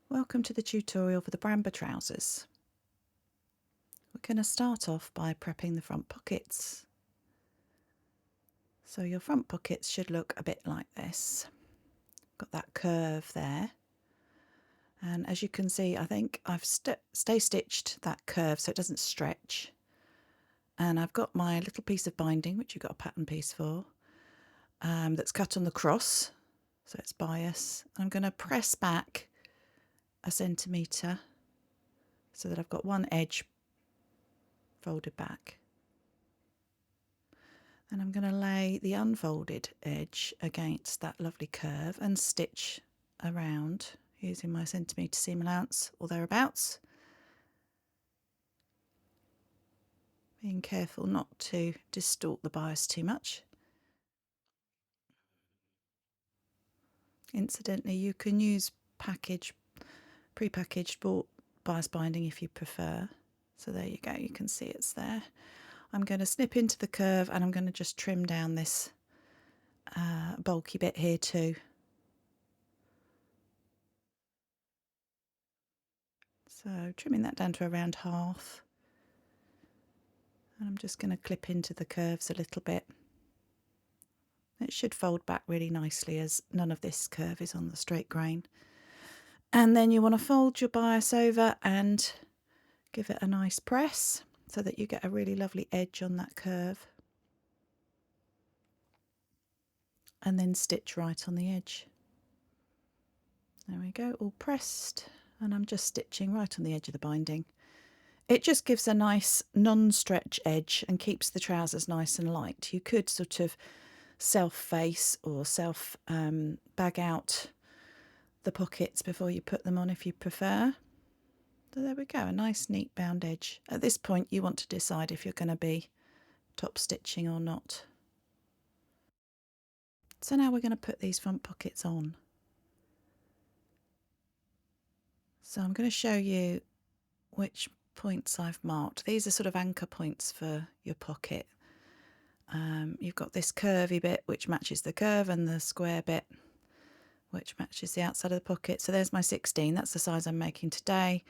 Welcome to the tutorial for the Bramber trousers. We're going to start off by prepping the front pockets. So your front pockets should look a bit like this. Got that curve there. And as you can see, I think I've stay stitched that curve so it doesn't stretch. And I've got my little piece of binding, which you've got a pattern piece for, that's cut on the cross, so it's bias. I'm going to press back a centimetre so that I've got one edge folded back. And I'm going to lay the unfolded edge against that lovely curve and stitch around using my centimetre seam allowance or thereabouts. Being careful not to distort the bias too much. Incidentally, you can use pre-packaged bias binding if you prefer. So there you go, you can see it's there. I'm going to snip into the curve and I'm going to just trim down this bulky bit here too. So trimming that down to around half. And I'm just going to clip into the curves a little bit. It should fold back really nicely as none of this curve is on the straight grain. And then you want to fold your bias over and give it a nice press so that you get a really lovely edge on that curve. And then stitch right on the edge. There we go, all pressed. And I'm just stitching right on the edge of the binding. It just gives a nice non-stretch edge and keeps the trousers nice and light. You could sort of self-face or self-bag out the pockets before you put them on if you prefer. So there we go, a nice neat bound edge. At this point you want to decide if you're going to be top stitching or not. So now we're going to put these front pockets on. So I'm going to show you which points I've marked. These are sort of anchor points for your pocket. You've got this curvy bit which matches the curve and the square bit which matches the outside of the pocket. So there's my 16, that's the size I'm making today.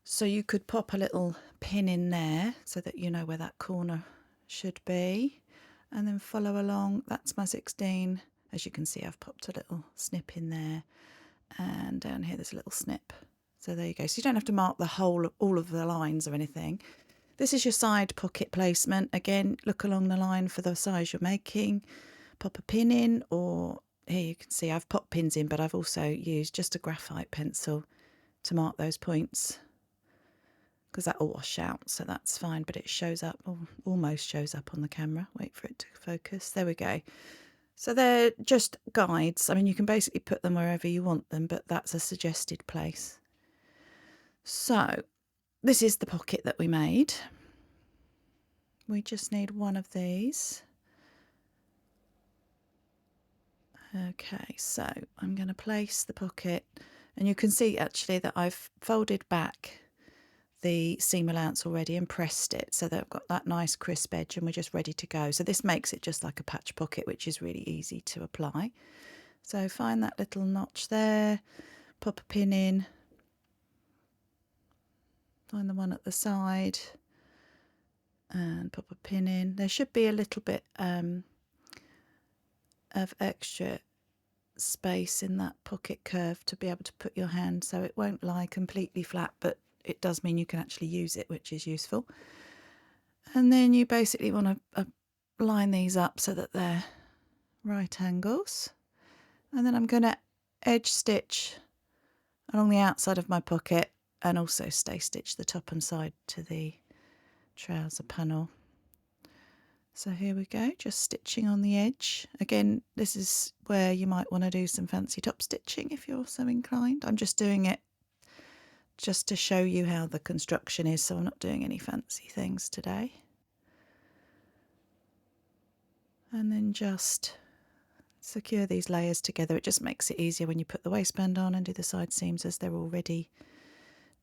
So you could pop a little pin in there so that you know where that corner should be, and then follow along. That's my 16. As you can see, I've popped a little snip in there, and down here there's a little snip. So there you go. So you don't have to mark the whole, all of the lines or anything. This is your side pocket placement. Again, look along the line for the size you're making. Pop a pin in, or here you can see I've popped pins in, but I've also used just a graphite pencil to mark those points, because that will wash out, so that's fine, but it shows up, or almost shows up on the camera. Wait for it to focus. There we go. So they're just guides. I mean, you can basically put them wherever you want them, but that's a suggested place. So this is the pocket that we made. We just need one of these. Okay, so I'm going to place the pocket, and you can see actually that I've folded back the seam allowance already and pressed it so that I've got that nice crisp edge and we're just ready to go. So this makes it just like a patch pocket, which is really easy to apply. So find that little notch there, pop a pin in, find the one at the side and pop a pin in. There should be a little bit of extra space in that pocket curve to be able to put your hand, so it won't lie completely flat, but it does mean you can actually use it, which is useful. And then you basically want to line these up so that they're right angles. And then I'm going to edge stitch along the outside of my pocket and also stay stitch the top and side to the trouser panel. So here we go, just stitching on the edge. Again, this is where you might want to do some fancy top stitching if you're so inclined. I'm just doing it just to show you how the construction is, so I'm not doing any fancy things today. And then just secure these layers together. It just makes it easier when you put the waistband on and do the side seams, as they're already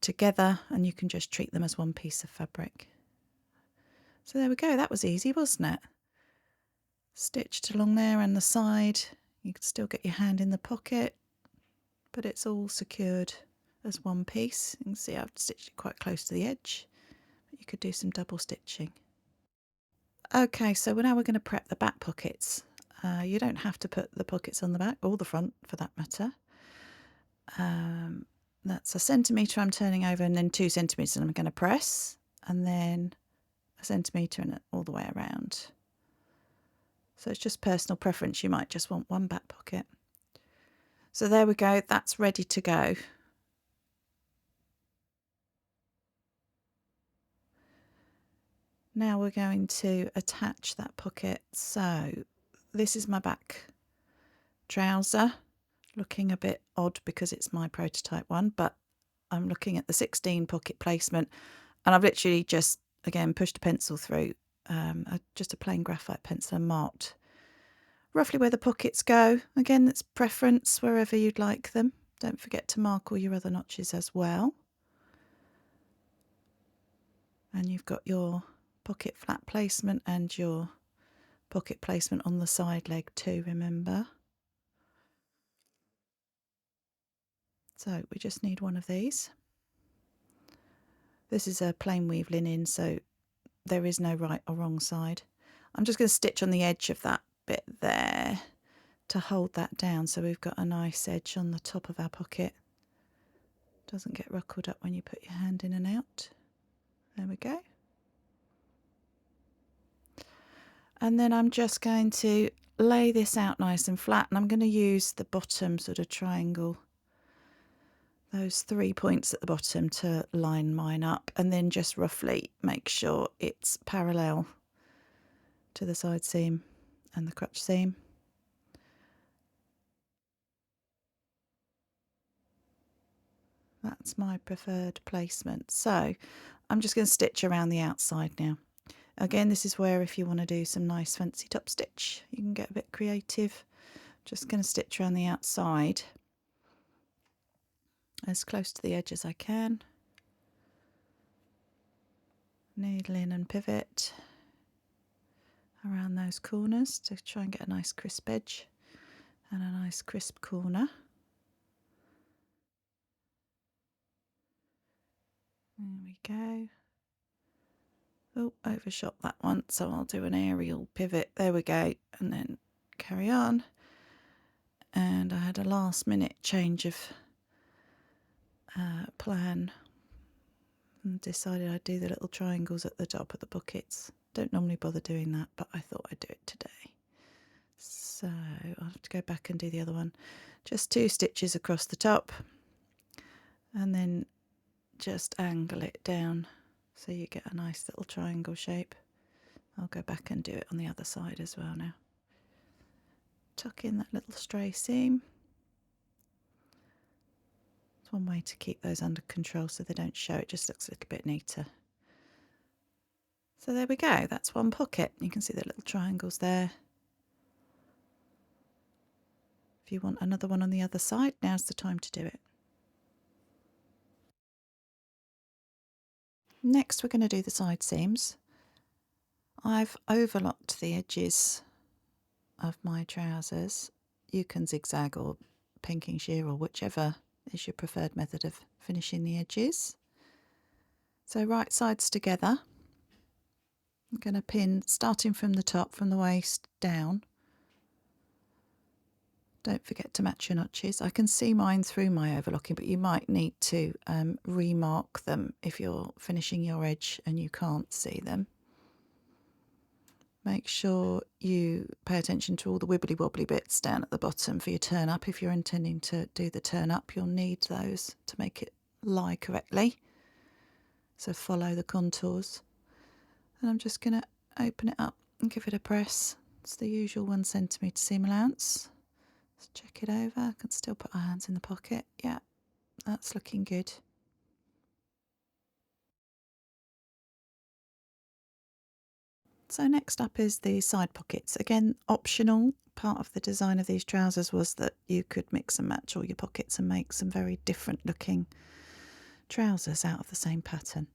together and you can just treat them as one piece of fabric. So there we go, that was easy, wasn't it? Stitched along there and the side. You can still get your hand in the pocket, but it's all secured as one piece. You can see I've stitched it quite close to the edge. You could do some double stitching. Okay, so now we're going to prep the back pockets. You don't have to put the pockets on the back, or the front for that matter. That's 1 centimetre I'm turning over, and then 2 centimetres and I'm going to press, and then 1 centimetre and all the way around. So it's just personal preference. You might just want one back pocket. So there we go, that's ready to go. Now we're going to attach that pocket. So this is my back trouser, looking a bit odd because it's my prototype one, but I'm looking at the 16 pocket placement, and I've literally just, again, pushed a pencil through, just a plain graphite pencil, and marked roughly where the pockets go. Again, it's preference, wherever you'd like them. Don't forget to mark all your other notches as well. And you've got your pocket flat placement and your pocket placement on the side leg too, remember. So we just need one of these. This is a plain weave linen, so there is no right or wrong side. I'm just going to stitch on the edge of that bit there to hold that down, so we've got a nice edge on the top of our pocket. Doesn't get ruckled up when you put your hand in and out. There we go. And then I'm just going to lay this out nice and flat, and I'm going to use the bottom sort of triangle, those 3 points at the bottom, to line mine up, and then just roughly make sure it's parallel to the side seam and the crotch seam. That's my preferred placement. So I'm just going to stitch around the outside now. Again, this is where if you want to do some nice fancy top stitch, you can get a bit creative. Just going to stitch around the outside as close to the edge as I can. Needle in and pivot around those corners to try and get a nice crisp edge and a nice crisp corner. There we go. Oh, overshot that one, so I'll do an aerial pivot. There we go, and then carry on. And I had a last minute change of plan and decided I'd do the little triangles at the top of the pockets. Don't normally bother doing that, but I thought I'd do it today. So I'll have to go back and do the other one. Just 2 stitches across the top, and then just angle it down so you get a nice little triangle shape. I'll go back and do it on the other side as well now. Tuck in that little stray seam. It's one way to keep those under control so they don't show. It just looks a little bit neater. So there we go, that's one pocket. You can see the little triangles there. If you want another one on the other side, now's the time to do it. Next we're going to do the side seams. I've overlocked the edges of my trousers. You can zigzag or pinking shear or whichever is your preferred method of finishing the edges. So right sides together. I'm going to pin starting from the top, from the waist down. Don't forget to match your notches. I can see mine through my overlocking, but you might need to remark them if you're finishing your edge and you can't see them. Make sure you pay attention to all the wibbly wobbly bits down at the bottom for your turn up. If you're intending to do the turn up, you'll need those to make it lie correctly. So follow the contours. And I'm just going to open it up and give it a press. It's the usual 1 centimetre seam allowance. Let's check it over. I can still put our hands in the pocket. Yeah, that's looking good. So next up is the side pockets. Again, optional. Part of the design of these trousers was that you could mix and match all your pockets and make some very different looking trousers out of the same pattern.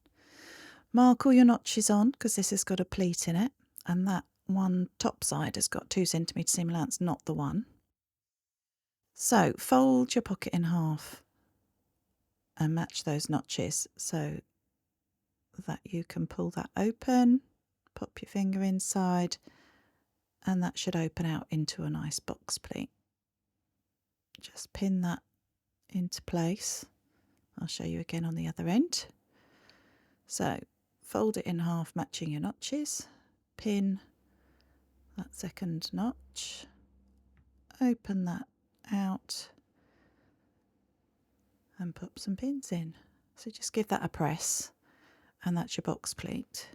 Mark all your notches on because this has got a pleat in it, and that one top side has got 2 centimetre seam allowance, not the one. So fold your pocket in half and match those notches so that you can pull that open, pop your finger inside, and that should open out into a nice box pleat. Just pin that into place. I'll show you again on the other end. So fold it in half, matching your notches, pin that second notch, open that out and pop some pins in. So just give that a press and that's your box pleat.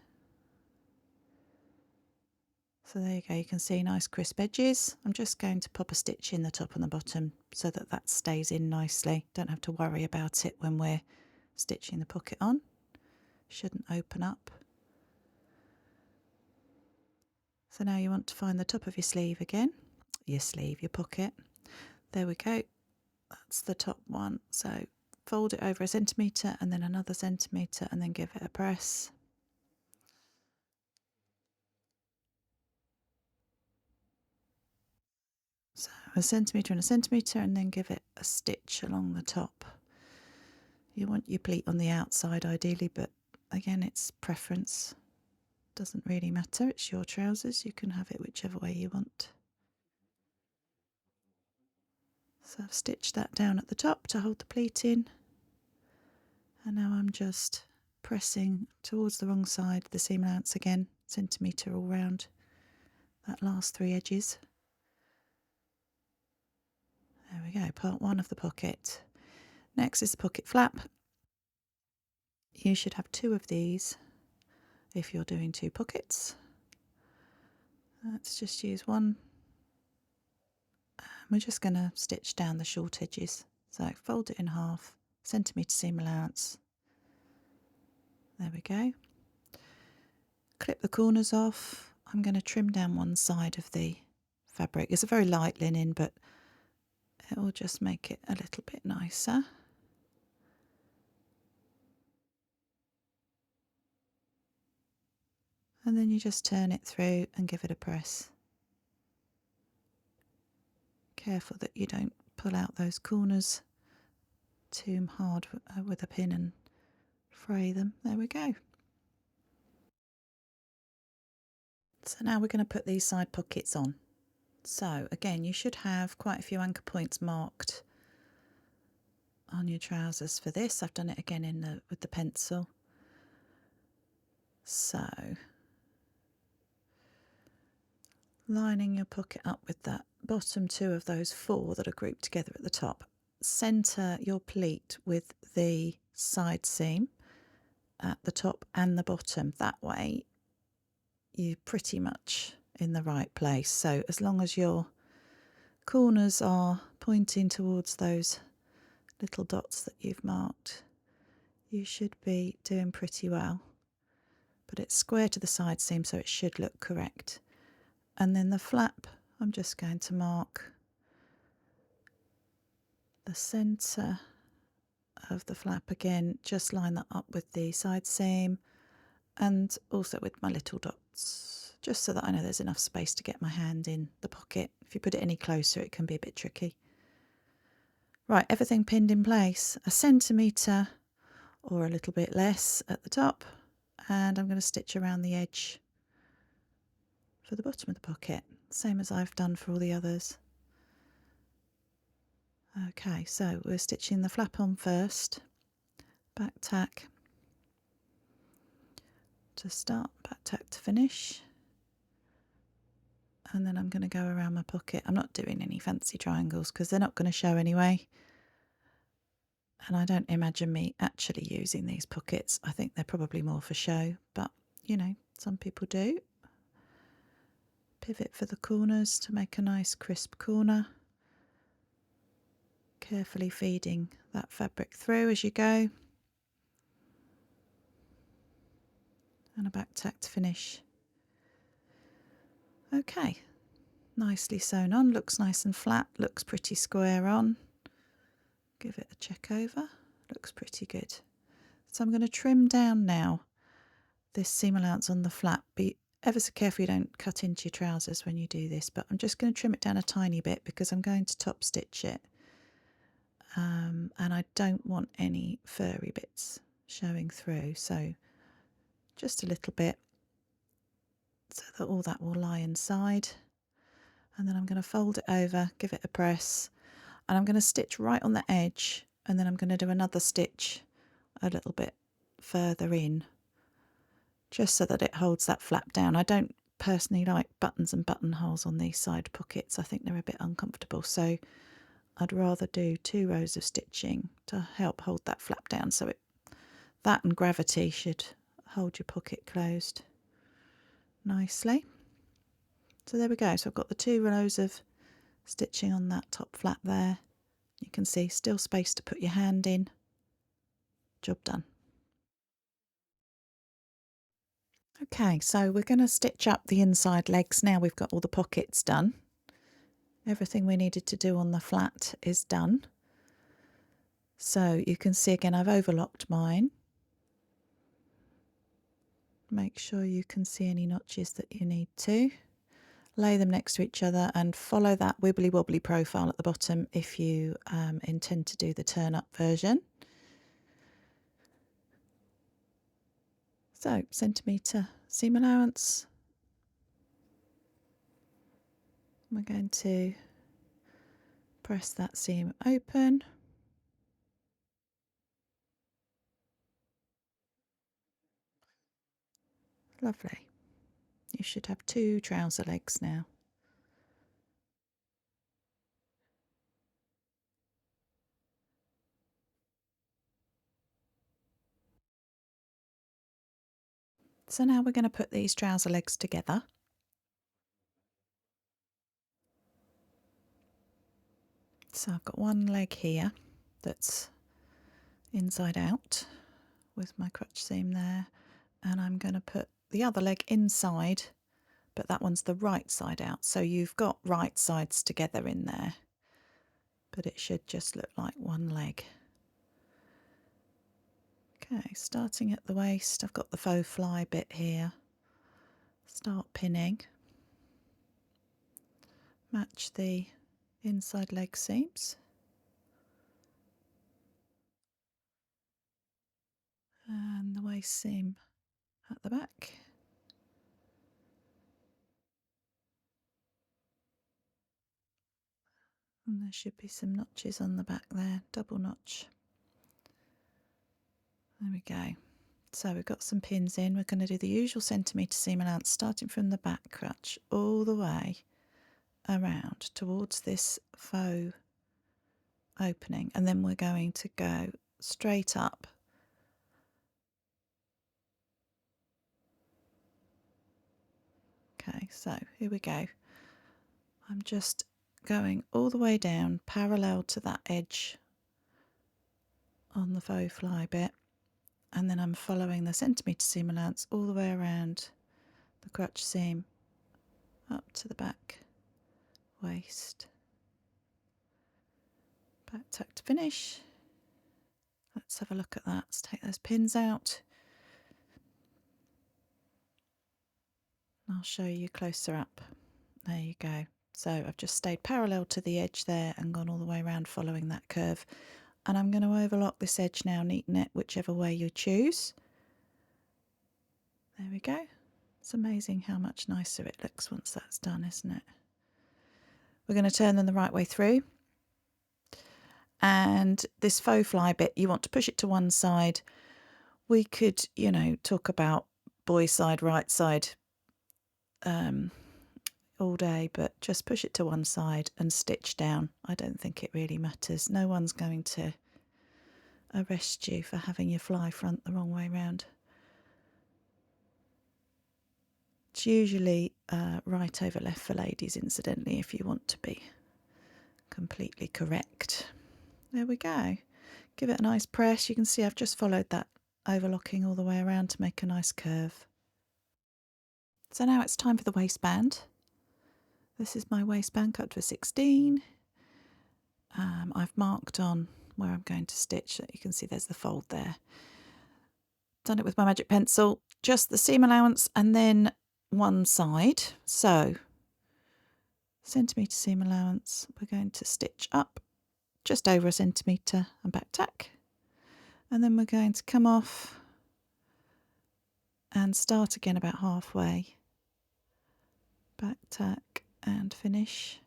So there you go, you can see nice crisp edges. I'm just going to pop a stitch in the top and the bottom so that that stays in nicely. Don't have to worry about it when we're stitching the pocket on. Shouldn't open up. So now you want to find the top of your sleeve again. Your pocket. There we go. That's the top one. So fold it over 1 centimetre and then another centimetre and then give it a press. So 1 centimetre and 1 centimetre and then give it a stitch along the top. You want your pleat on the outside ideally, but again it's preference. Doesn't really matter, it's your trousers, you can have it whichever way you want. So I've stitched that down at the top to hold the pleat in, and now I'm just pressing towards the wrong side the seam allowance again, centimetre all round that last 3 edges. There we go, part 1 of the pocket. Next is the pocket flap. You should have 2 of these if you're doing 2 pockets. Let's just use one. We're just going to stitch down the short edges. So fold it in half, centimetre seam allowance. There we go. Clip the corners off. I'm going to trim down one side of the fabric. It's a very light linen, but it will just make it a little bit nicer. And then you just turn it through and give it a press. Careful that you don't pull out those corners too hard with a pin and fray them. There we go. So now we're going to put these side pockets on. So again, you should have quite a few anchor points marked on your trousers for this. I've done it again with the pencil. So lining your pocket up with that bottom 2 of those 4 that are grouped together at the top. Centre your pleat with the side seam at the top and the bottom. That way you're pretty much in the right place. So as long as your corners are pointing towards those little dots that you've marked, you should be doing pretty well. But it's square to the side seam, so it should look correct. And then the flap, I'm just going to mark the centre of the flap again, just line that up with the side seam and also with my little dots, just so that I know there's enough space to get my hand in the pocket. If you put it any closer, it can be a bit tricky. Right, everything pinned in place, 1 centimetre or a little bit less at the top, and I'm going to stitch around the edge for the bottom of the pocket, same as I've done for all the others. Okay, so we're stitching the flap on first, back tack to start, back tack to finish, and then I'm going to go around my pocket. I'm not doing any fancy triangles because they're not going to show anyway, and I don't imagine me actually using these pockets. I think they're probably more for show, but you know, some people do. Pivot for the corners to make a nice crisp corner, carefully feeding that fabric through as you go, and a back tack to finish. Okay, nicely sewn on, looks nice and flat, looks pretty square on. Give it a check over, looks pretty good. So I'm going to trim down now this seam allowance on the flap. Be ever so careful you don't cut into your trousers when you do this, but I'm just going to trim it down a tiny bit because I'm going to top stitch it. and I don't want any furry bits showing through, so just a little bit so that all that will lie inside. And then I'm going to fold it over, give it a press, and I'm going to stitch right on the edge, and then I'm going to do another stitch a little bit further in, just so that it holds that flap down. I don't personally like buttons and buttonholes on these side pockets. I think they're a bit uncomfortable, so I'd rather do 2 rows of stitching to help hold that flap down. So that and gravity should hold your pocket closed nicely. So there we go. So I've got the 2 rows of stitching on that top flap there. You can see still space to put your hand in. Job done. Okay, so we're going to stitch up the inside legs now we've got all the pockets done. Everything we needed to do on the flat is done. So you can see again I've overlocked mine. Make sure you can see any notches that you need to. Lay them next to each other and follow that wibbly wobbly profile at the bottom if you intend to do the turn up version. So centimetre seam allowance. We're going to press that seam open. Lovely. You should have 2 trouser legs now. So now we're going to put these trouser legs together. So I've got one leg here that's inside out with my crotch seam there, and I'm going to put the other leg inside, but that one's the right side out. So you've got right sides together in there, but it should just look like one leg. Okay, starting at the waist, I've got the faux fly bit here. Start pinning. Match the inside leg seams. And the waist seam at the back. And there should be some notches on the back there, double notch. There we go. So we've got some pins in. We're going to do the usual centimetre seam allowance, starting from the back crotch all the way around towards this faux opening, and then we're going to go straight up. Okay, so here we go. I'm just going all the way down parallel to that edge on the faux fly bit, and then I'm following the centimetre seam allowance all the way around the crotch seam up to the back waist. Back tuck to finish. Let's have a look at that. Let's take those pins out. I'll show you closer up. There you go. So I've just stayed parallel to the edge there and gone all the way around following that curve. And I'm going to overlock this edge now, neaten it whichever way you choose. There we go. It's amazing how much nicer it looks once that's done, isn't it? We're going to turn them the right way through. And this faux fly bit, you want to push it to one side. We could, you know, talk about boy side, right side all day, but just push it to one side and stitch down. I don't think it really matters. No one's going to arrest you for having your fly front the wrong way round. It's usually right over left for ladies, incidentally, if you want to be completely correct. There we go. Give it a nice press. You can see I've just followed that overlocking all the way around to make a nice curve. So now it's time for the waistband. This is my waistband cut for 16. I've marked on where I'm going to stitch. You can see there's the fold there. Done it with my magic pencil. Just the seam allowance and then one side. So centimetre seam allowance. We're going to stitch up just over 1 centimetre and back tack. And then we're going to come off and start again about halfway, back tack and finish.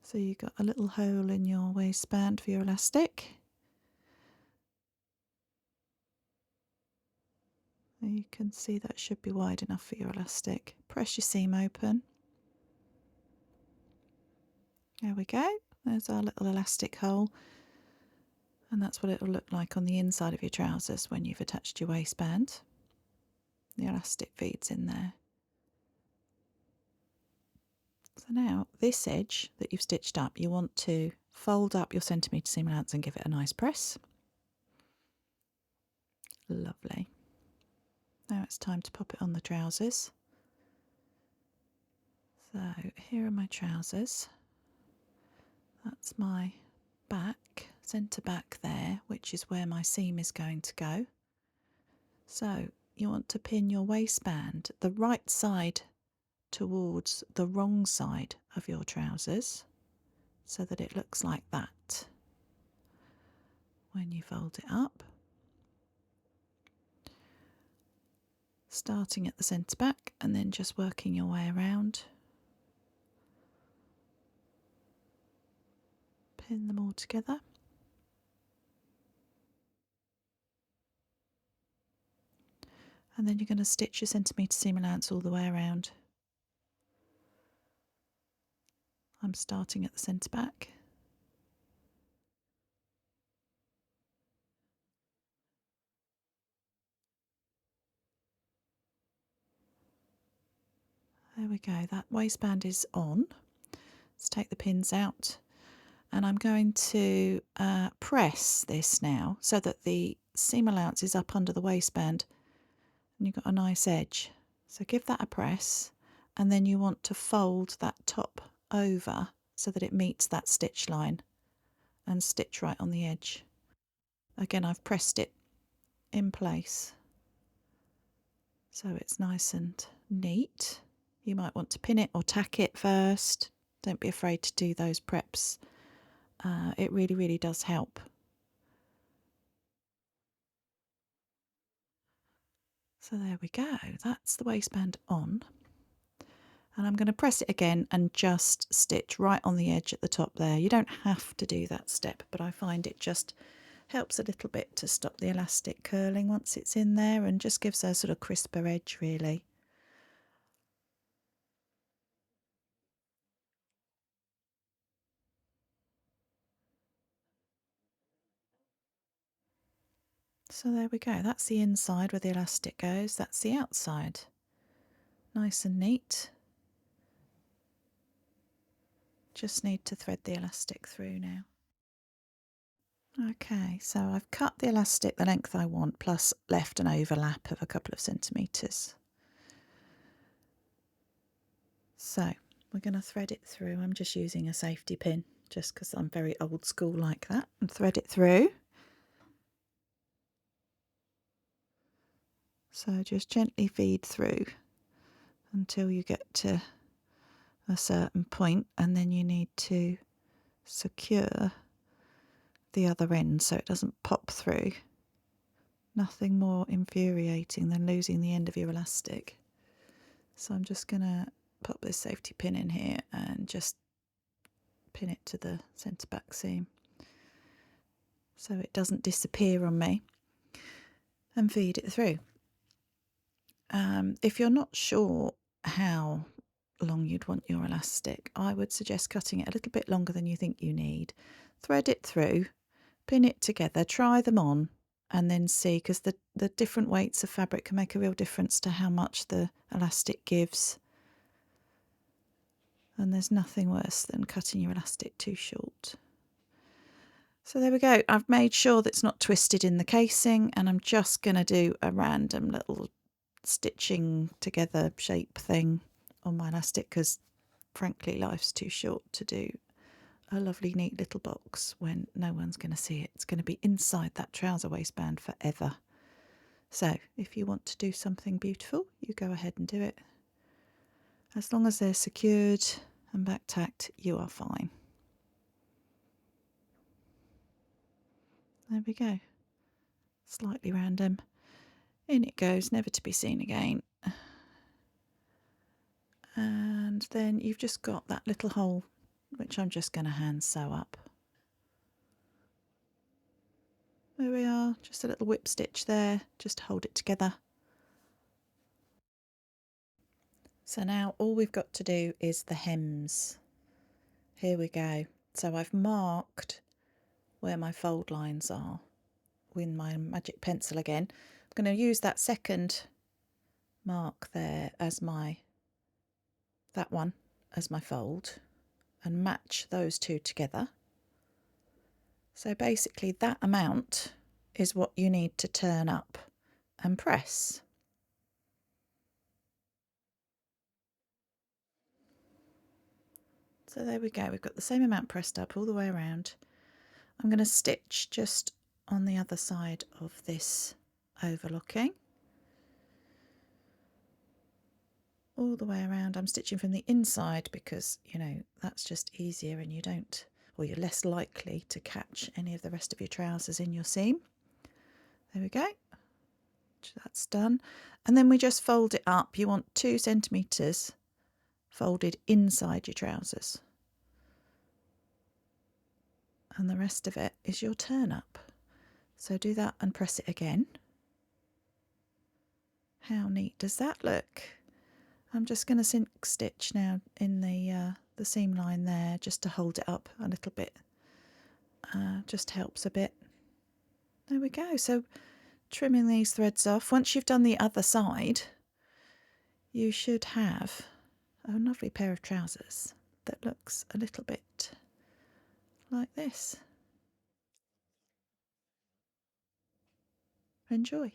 So you've got a little hole in your waistband for your elastic. You can see that should be wide enough for your elastic. Press your seam open. There we go. There's our little elastic hole. And that's what it'll look like on the inside of your trousers when you've attached your waistband. The elastic feeds in there. So now this edge that you've stitched up, you want to fold up your centimetre seam allowance and give it a nice press. Lovely. Now it's time to pop it on the trousers. So here are my trousers. That's my back, centre back there, which is where my seam is going to go. So you want to pin your waistband the right side towards the wrong side of your trousers so that it looks like that when you fold it up. Starting at the centre back and then just working your way around. Pin them all together. And then you're going to stitch your centimetre seam allowance all the way around. I'm starting at the centre back. There we go, that waistband is on. Let's take the pins out. And I'm going to press this now so that the seam allowance is up under the waistband and you've got a nice edge. So give that a press and then you want to fold that top over so that it meets that stitch line and stitch right on the edge. Again, I've pressed it in place so it's nice and neat. You might want to pin it or tack it first. Don't be afraid to do those preps. It really, really does help. So there we go, that's the waistband on. And I'm going to press it again and just stitch right on the edge at the top there. You don't have to do that step, but I find it just helps a little bit to stop the elastic curling once it's in there and just gives a sort of crisper edge really. So there we go, that's the inside where the elastic goes, that's the outside. Nice and neat. Just need to thread the elastic through now. Okay, so I've cut the elastic the length I want, plus left an overlap of a couple of centimetres. So we're going to thread it through. I'm just using a safety pin, just because I'm very old school like that, and thread it through. So just gently feed through until you get to a certain point, and then you need to secure the other end so it doesn't pop through. Nothing more infuriating than losing the end of your elastic. So I'm just going to pop this safety pin in here and just pin it to the centre back seam so it doesn't disappear on me, and feed it through. If you're not sure how long you'd want your elastic, I would suggest cutting it a little bit longer than you think you need. Thread it through, pin it together, try them on, and then see, because the different weights of fabric can make a real difference to how much the elastic gives. And there's nothing worse than cutting your elastic too short. So there we go. I've made sure that it's not twisted in the casing, and I'm just going to do a random little stitching together shape thing on my elastic because frankly life's too short to do a lovely neat little box when no one's going to see it. It's going to be inside that trouser waistband forever. So if you want to do something beautiful, you go ahead and do it. As long as they're secured and back tacked, you are fine. There we go. Slightly random. In it goes, never to be seen again. And then you've just got that little hole, which I'm just going to hand sew up. There we are, just a little whip stitch there, just to hold it together. So now all we've got to do is the hems. Here we go. So I've marked where my fold lines are with my magic pencil again. I'm going to use that second mark there as that one as my fold and match those two together. So basically that amount is what you need to turn up and press. So there we go, we've got the same amount pressed up all the way around. I'm going to stitch just on the other side of this overlooking. All the way around. I'm stitching from the inside because, you know, that's just easier and you're less likely to catch any of the rest of your trousers in your seam. There we go. That's done. And then we just fold it up. You want 2 centimetres folded inside your trousers. And the rest of it is your turn up. So do that and press it again. How neat does that look? I'm just going to sink stitch now in the seam line there just to hold it up a little bit. Just helps a bit. There we go. So trimming these threads off. Once you've done the other side, you should have a lovely pair of trousers that looks a little bit like this. Enjoy.